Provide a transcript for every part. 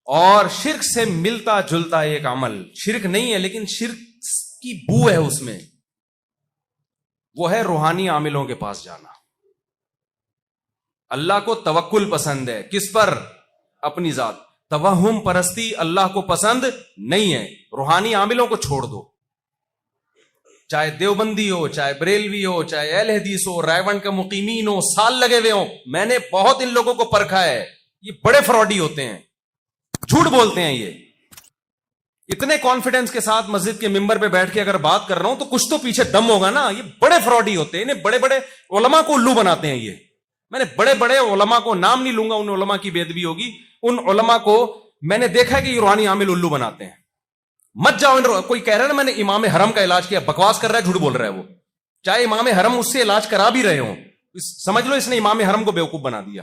اور شرک سے ملتا جلتا ایک عمل، شرک نہیں ہے لیکن شرک کی بو ہے اس میں، وہ ہے روحانی عاملوں کے پاس جانا۔ اللہ کو توکل پسند ہے، کس پر؟ اپنی ذات۔ توہم پرستی اللہ کو پسند نہیں ہے، روحانی عاملوں کو چھوڑ دو، چاہے دیوبندی ہو، چاہے بریلوی ہو، چاہے اہل حدیث ہو، رائے کے مقیمین ہو، سال لگے ہوئے ہوں، میں نے بہت ان لوگوں کو پرکھا ہے، یہ بڑے فراڈی ہوتے ہیں، جھوٹ بولتے ہیں، یہ اتنے کانفیڈنس کے ساتھ مسجد کے ممبر پہ بیٹھ کے اگر بات کر رہا ہوں تو کچھ تو پیچھے دم ہوگا نا، یہ بڑے فراڈی ہوتے ہیں، انہیں بڑے بڑے علماء کو الو بناتے ہیں، یہ میں نے بڑے بڑے علماء کو نام نہیں لوں گا، ان علماء کی بے ادبی ہوگی، ان علماء کو میں نے دیکھا کہ یہ روحانی عامل الو بناتے ہیں۔ مت جاؤ، کوئی کہہ رہا ہے نا میں نے امام حرم کا علاج کیا، بکواس کر رہا ہے، جھوٹ بول رہا ہے وہ، چاہے امام حرم اس سے علاج کرا بھی رہے ہوں، سمجھ لو اس نے امام حرم کو بیوقوف بنا دیا۔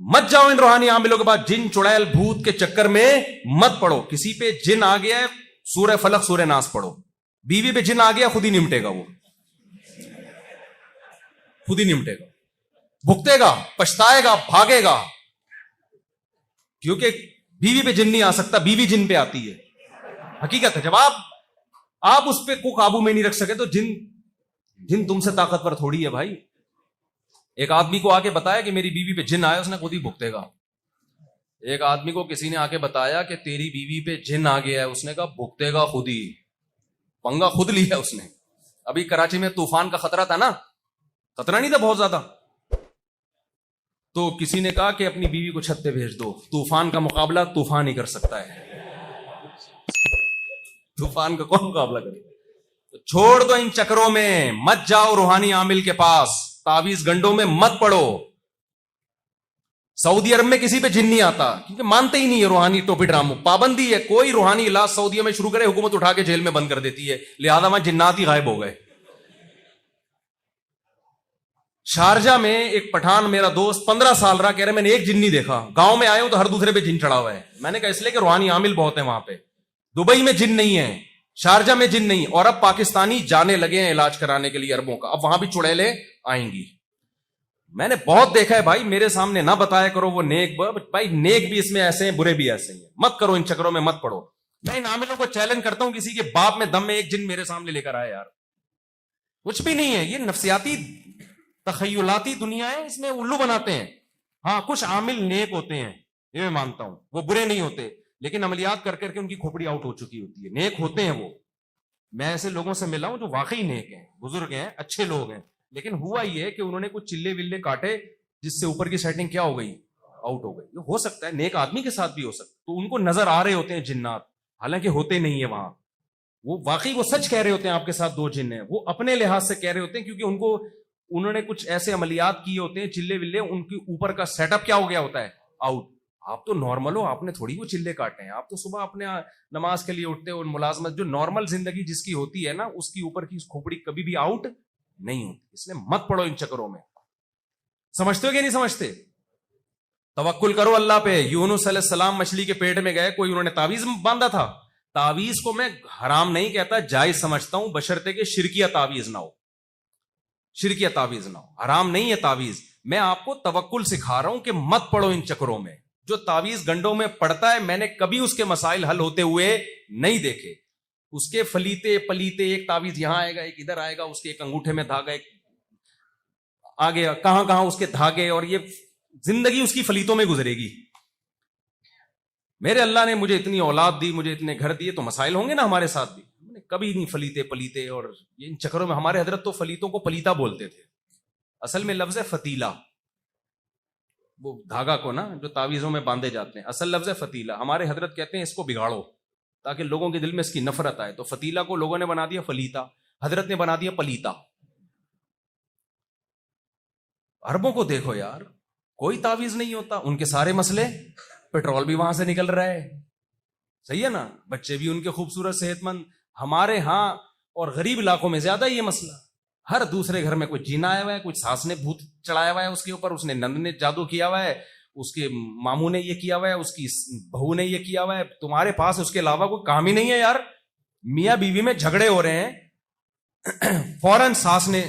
مت جاؤ ان روحانی عاملوں کے بعد، جن چڑیل بھوت کے چکر میں مت پڑو، کسی پہ جن آ گیا ہے سورہ فلق سورہ ناس پڑھو، بیوی پہ جن آ گیا خود ہی نمٹے گا، وہ خود ہی نمٹے گا، بھگتے گا، پچھتائے گا، بھاگے گا، کیونکہ بیوی پہ جن نہیں آ سکتا، بیوی جن پہ آتی ہے، حقیقت ہے۔ جب آپ اس پہ کو قابو میں نہیں رکھ سکے تو جن تم سے طاقتور تھوڑی ہے بھائی۔ ایک آدمی کو آ کے بتایا کہ میری بیوی پہ جن آیا، اس نے خود ہی بھگتے گا۔ ایک آدمی کو کسی نے آ کے بتایا کہ تیری بیوی پہ جن آ گیا ہے، اس نے کہا بھگتے گا خود ہی، پنگا خود لیا اس نے۔ ابھی کراچی میں طوفان کا خطرہ تھا نا، خطرہ نہیں تھا بہت زیادہ، تو کسی نے کہا کہ اپنی بیوی کو چھت پہ بھیج دو، طوفان کا مقابلہ طوفان ہی کر سکتا ہے، طوفان کا کون مقابلہ کرے؟ تو چھوڑ دو ان چکروں میں، مت جاؤ روحانی عامل کے پاس، تعویذ گنڈوں میں مت پڑو۔ سعودی عرب میں کسی پہ جن نہیں آتا کیونکہ مانتے ہی نہیں ہے روحانی ٹوپی ڈراموں، پابندی ہے، کوئی روحانی علاج سعودیہ میں شروع کرے حکومت اٹھا کے جیل میں بند کر دیتی ہے، لہذا وہاں جنات ہی غائب ہو گئے۔ شارجہ میں ایک پٹھان میرا دوست 15 سال رہا، کہہ رہے میں نے ایک جن نہیں دیکھا، گاؤں میں آئے ہوں تو ہر دوسرے پہ جن چڑھا ہوا ہے۔ میں نے کہا اس لیے کہ روحانی عامل بہت ہیں وہاں پہ، دبئی میں جن نہیں ہے، شارجہ میں جن نہیں، اور اب پاکستانی جانے لگے ہیں علاج کرانے کے لیے عربوں کا، اب وہاں بھی چڑیلیں آئیں گی۔ میں نے بہت دیکھا ہے بھائی، میرے سامنے نہ بتایا کرو وہ نیک، بھائی نیک بھی اس میں ایسے ہیں، برے بھی ایسے ہیں، مت کرو ان چکروں میں مت پڑو۔ میں ان عاملوں کو چیلنج کرتا ہوں، کسی کے باپ میں دم میں ایک جن میرے سامنے لے کر آئے یار، کچھ بھی نہیں ہے، یہ نفسیاتی تخیلاتی دنیا ہے، اس میں الو بناتے ہیں۔ ہاں کچھ عامل نیک ہوتے ہیں، یہ میں مانتا ہوں، وہ برے نہیں ہوتے، لیکن عملیات کر کر کے ان کی کھوپڑی آؤٹ ہو چکی ہوتی ہے، نیک ہوتے ہیں وہ۔ میں ایسے لوگوں سے ملا ہوں جو واقعی نیک ہیں، بزرگ ہیں، اچھے لوگ ہیں، لیکن ہوا یہ ہے کہ انہوں نے کچھ چلے ولے کاٹے جس سے اوپر کی سیٹنگ کیا ہو گئی، آؤٹ ہو گئی۔ یہ ہو سکتا ہے نیک آدمی کے ساتھ بھی ہو سکتا ہے، تو ان کو نظر آ رہے ہوتے ہیں جنات، حالانکہ ہوتے نہیں ہیں وہاں، وہ واقعی وہ سچ کہہ رہے ہوتے ہیں آپ کے ساتھ دو جن ہیں، وہ اپنے لحاظ سے کہہ رہے ہوتے ہیں کیونکہ انہوں نے کچھ ایسے عملیات کیے ہوتے ہیں، چلے ولے ان کے اوپر کا سیٹ اپ کیا ہو گیا ہوتا ہے، آؤٹ۔ آپ تو نارمل ہو، آپ نے تھوڑی وہ چلے کاٹے ہیں، آپ تو صبح اپنے نماز کے لیے اٹھتے ہو، ملازمت جو نارمل زندگی جس کی ہوتی ہے نا، اس کی اوپر کی کھوپڑی کبھی بھی آؤٹ نہیں ہوتی، اس لیے مت پڑو ان چکروں میں۔ سمجھتے ہو کہ نہیں سمجھتے؟ توکل کرو اللہ پہ۔ یونس علیہ السلام مچھلی کے پیٹ میں گئے، کوئی انہوں نے تعویذ باندھا تھا؟ تعویذ کو میں حرام نہیں کہتا، جائز سمجھتا ہوں، بشرطے کہ شرکیہ تعویذ نہ ہو، شرکیہ تعویذ نہ ہو، حرام نہیں ہے تعویذ۔ میں آپ کو توکل سکھا رہا ہوں کہ مت پڑو ان چکروں میں۔ جو تعویذ گنڈوں میں پڑتا ہے، میں نے کبھی اس کے مسائل حل ہوتے ہوئے نہیں دیکھے، اس کے فلیتے پلیتے، ایک تعویذ یہاں آئے گا، ایک ادھر آئے گا، اس کے ایک انگوٹھے میں دھاگا، ایک آگے کہاں کہاں اس کے دھاگے، اور یہ زندگی اس کی فلیتوں میں گزرے گی۔ میرے اللہ نے مجھے اتنی اولاد دی، مجھے اتنے گھر دیے، تو مسائل ہوں گے نا ہمارے ساتھ بھی، کبھی نہیں فلیتے پلیتے اور ان چکروں میں۔ ہمارے حضرت تو فلیتوں کو پلیتا بولتے تھے، اصل میں لفظ ہے فتیلہ، وہ دھاگا کو نا جو تعویذوں میں باندھے جاتے ہیں، اصل لفظ ہے فتیلہ۔ ہمارے حضرت کہتے ہیں اس کو بگاڑو تاکہ لوگوں کے دل میں اس کی نفرت آئے، تو فتیلہ کو لوگوں نے بنا دیا فلیتا، حضرت نے بنا دیا پلیتا۔ عربوں کو دیکھو یار، کوئی تعویذ نہیں ہوتا، ان کے سارے مسئلے، پیٹرول بھی وہاں سے نکل رہا ہے، صحیح ہے نا، بچے بھی ان کے خوبصورت صحت مند۔ ہمارے ہاں اور غریب علاقوں میں زیادہ یہ مسئلہ، ہر دوسرے گھر میں کوئی جن آیا ہوا ہے، کچھ ساس نے بھوت چڑھایا ہوا ہے اس کے اوپر، اس نے نند نے جادو کیا ہوا ہے، اس کے ماموں نے یہ کیا ہوا ہے، اس کی بہو نے یہ کیا ہوا ہے۔ تمہارے پاس اس کے علاوہ کوئی کام ہی نہیں ہے یار۔ میاں بیوی میں جھگڑے ہو رہے ہیں، فوراً ساس نے،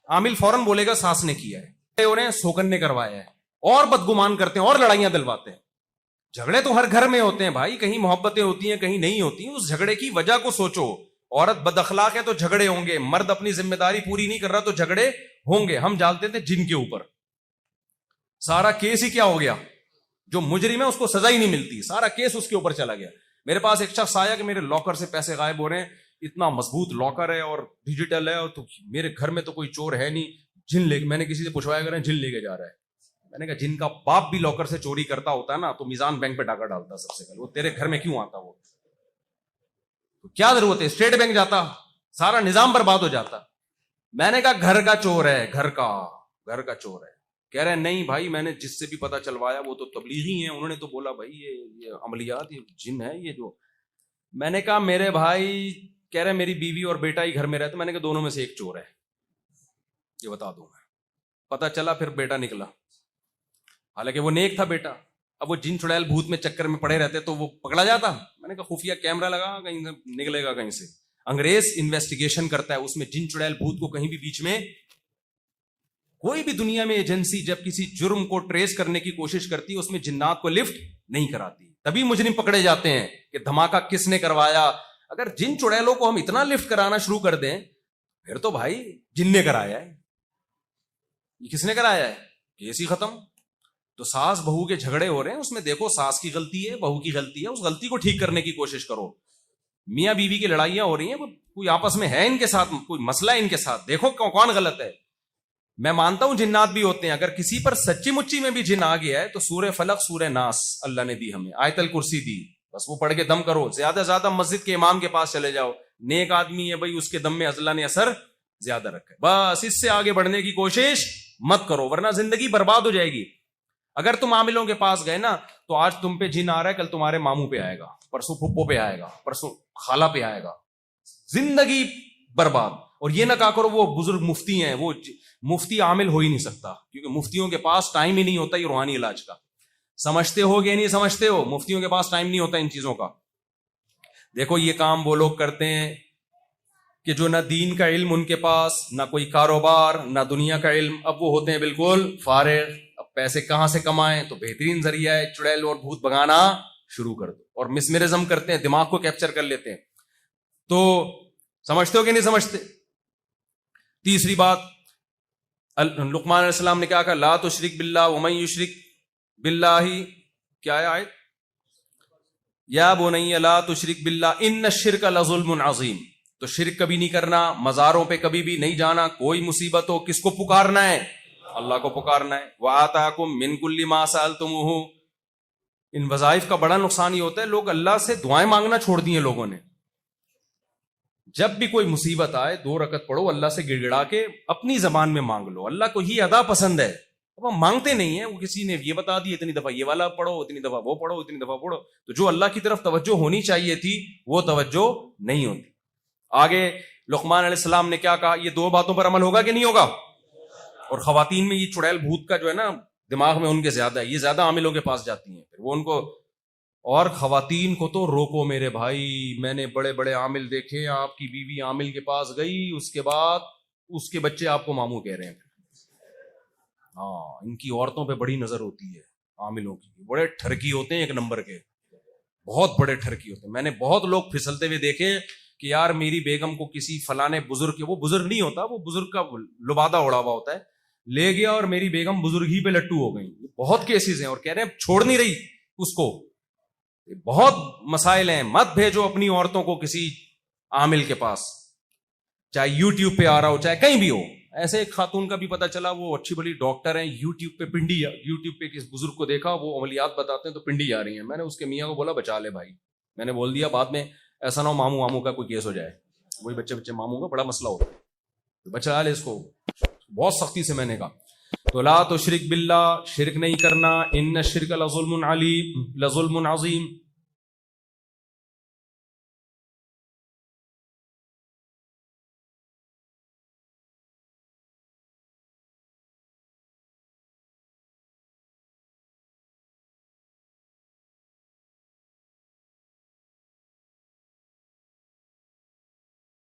عامل فوراً بولے گا ساس نے کیا ہے، ہو رہے ہیں سوکن نے کروایا ہے، اور بدگمان کرتے ہیں اور لڑائیاں دلواتے ہیں۔ جھگڑے تو ہر گھر میں ہوتے ہیں بھائی, کہیں محبتیں ہوتی ہیں کہیں نہیں ہوتی ہیں, اس جھگڑے کی وجہ کو سوچو. عورت بد اخلاق ہے تو جھگڑے ہوں گے, مرد اپنی ذمہ داری پوری نہیں کر رہا تو جھگڑے ہوں گے. ہم جانتے تھے جن کے اوپر سارا کیس ہی کیا ہو گیا, جو مجرم ہے اس کو سزا ہی نہیں ملتی, سارا کیس اس کے اوپر چلا گیا. میرے پاس ایک شخص آیا کہ میرے لاکر سے پیسے غائب ہو رہے ہیں, اتنا مضبوط لاکر ہے اور ڈیجیٹل ہے, اور تو میرے گھر میں تو کوئی چور ہے نہیں, جن لے, میں نے کسی سے پوچھوایا کر جن لے کے جا رہا ہے. میں نے کہا جن کا باپ بھی لاکر سے چوری کرتا ہوتا ہے نا تو میزان بینک پہ ڈاکہ ڈالتا سب سے پہلے, وہ تیرے گھر میں کیوں آتا, وہ تو کیا ضرورت ہے, اسٹیٹ بینک جاتا, سارا نظام برباد ہو جاتا. میں نے کہا گھر کا چور ہے, گھر کا چور ہے. کہہ رہے نہیں بھائی میں نے جس سے بھی پتا چلوایا وہ تو تبلیغی ہیں, انہوں نے تو بولا بھائی یہ عملیات, یہ جن ہے یہ جو. میں نے کہا میرے بھائی, کہہ رہے میری بیوی اور بیٹا ہی گھر میں رہتے. میں نے کہا دونوں میں سے ایک چور ہے, یہ بتا دوں میں. پتا چلا پھر بیٹا نکلا, حالانکہ وہ نیک تھا بیٹا. اب وہ جن چڑیل بھوت میں چکر میں پڑے رہتے تو وہ پکڑا جاتا. میں نے کہا خفیہ کیمرہ لگا, کہیں سے نکلے گا, کہیں سے انگریز انویسٹیگیشن کرتا ہے, اس میں جن چڑیل بھوت کو کہیں بھی بیچ میں, کوئی بھی دنیا میں ایجنسی جب کسی جرم کو ٹریس کرنے کی کوشش کرتی ہے اس میں جنات کو لفٹ نہیں کراتی, تبھی مجرم پکڑے جاتے ہیں کہ دھماکہ کس نے کروایا. اگر جن چڑیلوں کو ہم اتنا لفٹ کرانا شروع کر دیں پھر تو بھائی جن نے کرایا ہے, یہ کس نے کرایا ہے, کیس ہی ختم. تو ساس بہو کے جھگڑے ہو رہے ہیں, اس میں دیکھو ساس کی غلطی ہے, بہو کی غلطی ہے, اس غلطی کو ٹھیک کرنے کی کوشش کرو. میاں بیوی کی لڑائیاں ہو رہی ہیں, کوئی آپس میں ہے ان کے ساتھ کوئی مسئلہ ہے ان کے ساتھ, دیکھو کون غلط ہے. میں مانتا ہوں جنات بھی ہوتے ہیں, اگر کسی پر سچی مچی میں بھی جن آ گیا ہے تو سورہ فلق سورہ ناس اللہ نے دی ہمیں, آیت الکرسی دی, بس وہ پڑھ کے دم کرو. زیادہ سے زیادہ مسجد کے امام کے پاس چلے جاؤ, نیک آدمی ہے بھائی, اس کے دم میں اللہ نے اثر زیادہ رکھا ہے, بس اس سے آگے بڑھنے کی کوشش مت کرو ورنہ زندگی برباد ہو جائے گی. اگر تم عاملوں کے پاس گئے نا تو آج تم پہ جن آ رہا ہے, کل تمہارے ماموں پہ آئے گا, پرسوں پھپھو پہ آئے گا, پرسوں خالہ پہ آئے گا, زندگی برباد. اور یہ نہ کہا کرو وہ بزرگ مفتی ہیں, وہ مفتی عامل ہو ہی نہیں سکتا, کیونکہ مفتیوں کے پاس ٹائم ہی نہیں ہوتا یہ روحانی علاج کا. سمجھتے ہو کہ نہیں سمجھتے ہو, مفتیوں کے پاس ٹائم نہیں ہوتا ان چیزوں کا. دیکھو یہ کام وہ لوگ کرتے ہیں کہ جو نہ دین کا علم ان کے پاس, نہ کوئی کاروبار, نہ دنیا کا علم, اب وہ ہوتے ہیں بالکل فارغ. اب پیسے کہاں سے کمائیں, تو بہترین ذریعہ ہے چڑیل اور بھوت بگانا شروع کر دو, اور مسمرزم کرتے ہیں, دماغ کو کیپچر کر لیتے ہیں. تو سمجھتے ہو کہ نہیں سمجھتے. تیسری بات, لقمان علیہ السلام نے کیا کہا, لا تشرک باللہ ومن یشرک باللہ, کیا ہے آیت, یا بنی لا تشرک باللہ ان الشرک لظلم عظیم. تو شرک کبھی نہیں کرنا, مزاروں پہ کبھی بھی نہیں جانا, کوئی مصیبت ہو کس کو پکارنا ہے, اللہ کو پکارنا ہے. وآتاکم من کل ما سألتموہ. ان وظائف کا بڑا نقصان یہ ہوتا ہے, لوگ اللہ سے دعائیں مانگنا چھوڑ دی ہیں لوگوں نے. جب بھی کوئی مصیبت آئے 2 رکعت پڑھو, اللہ سے گڑ گڑا کے اپنی زبان میں مانگ لو, اللہ کو یہ ادا پسند ہے. اب ہم مانگتے نہیں ہیں, وہ کسی نے یہ بتا دی اتنی دفعہ یہ والا پڑھو, اتنی دفعہ وہ پڑھو, اتنی دفعہ پڑھو, تو جو اللہ کی طرف توجہ ہونی چاہیے تھی وہ توجہ نہیں ہوتی. آگے لقمان علیہ السلام نے کیا کہا, یہ 2 باتوں پر عمل ہوگا کہ نہیں ہوگا. اور خواتین میں یہ چڑیل بھوت کا جو ہے نا دماغ میں ان کے زیادہ ہے, یہ زیادہ عاملوں کے پاس جاتی ہیں, پھر وہ ان کو, اور خواتین کو تو روکو میرے بھائی. میں نے بڑے بڑے عامل دیکھے, آپ کی بیوی عامل کے پاس گئی, اس کے بعد اس کے بچے آپ کو ماموں کہہ رہے ہیں. ہاں, ان کی عورتوں پہ بڑی نظر ہوتی ہے عاملوں کی, بڑے ٹھرکی ہوتے ہیں, 1 نمبر کے, بہت بڑے ٹھرکی ہوتے ہیں. میں نے بہت لوگ پھسلتے ہوئے دیکھے کہ یار میری بیگم کو کسی فلانے بزرگ کے, وہ بزرگ نہیں ہوتا, وہ بزرگ کا لبادہ اڑا ہوا ہوتا ہے, لے گیا اور میری بیگم بزرگ ہی پہ لٹو ہو گئی. بہت کیسز ہیں, اور کہہ رہے ہیں چھوڑ نہیں رہی اس کو. بہت مسائل ہیں. مت بھیجو اپنی عورتوں کو کسی عامل کے پاس, چاہے یوٹیوب پہ آ رہا ہو چاہے کہیں بھی ہو. ایسے ایک خاتون کا بھی پتا چلا, وہ اچھی بڑی ڈاکٹر ہیں, یوٹیوب پہ پنڈی, یوٹیوب پہ کس بزرگ کو دیکھا وہ عملیات بتاتے ہیں تو پنڈی آ رہی ہیں. میں نے اس کے میاں کو بولا بچا لے بھائی, میں نے بول دیا بعد میں ایسا نہ ہو ماموں ماموں کا کوئی کیس ہو جائے, وہی بچے ماموں کا بڑا مسئلہ ہوتا ہے, تو بچا لے اس کو. بہت سختی سے میں نے کہا. تو لا تشرک باللہ, شرک نہیں کرنا, ان الشرک لظلم عظیم.